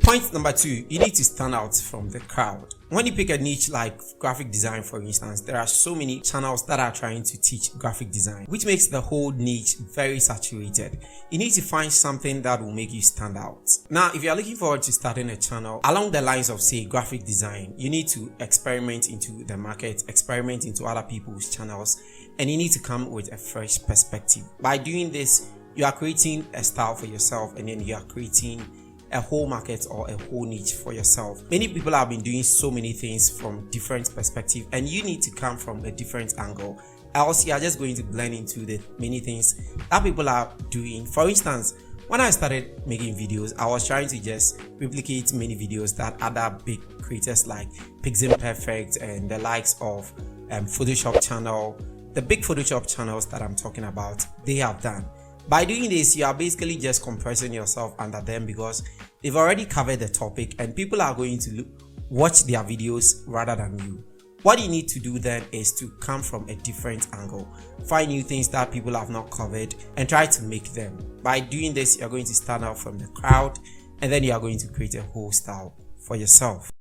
Point number 2, you need to stand out from the crowd. When you pick a niche like graphic design, for instance, there are so many channels that are trying to teach graphic design, which makes the whole niche very saturated. You need to find something that will make you stand out. Now, if you are looking forward to starting a channel along the lines of, say, graphic design, you need to experiment into the market, experiment into other people's channels, and you need to come with a fresh perspective. By doing this, you are creating a style for yourself, and then you are creating a whole market or a whole niche for yourself. Many people have been doing so many things from different perspectives, and you need to come from a different angle, else you are just going to blend into the many things that people are doing. For instance, when I started making videos, I was trying to just replicate many videos that other big creators like Pixel Perfect and the likes of Photoshop channel, the big Photoshop channels that I'm talking about, they have done. By doing this, you are basically just compressing yourself under them because they've already covered the topic and people are going to watch their videos rather than you. What you need to do then is to come from a different angle, find new things that people have not covered and try to make them. By doing this, you're going to stand out from the crowd, and then you are going to create a whole style for yourself.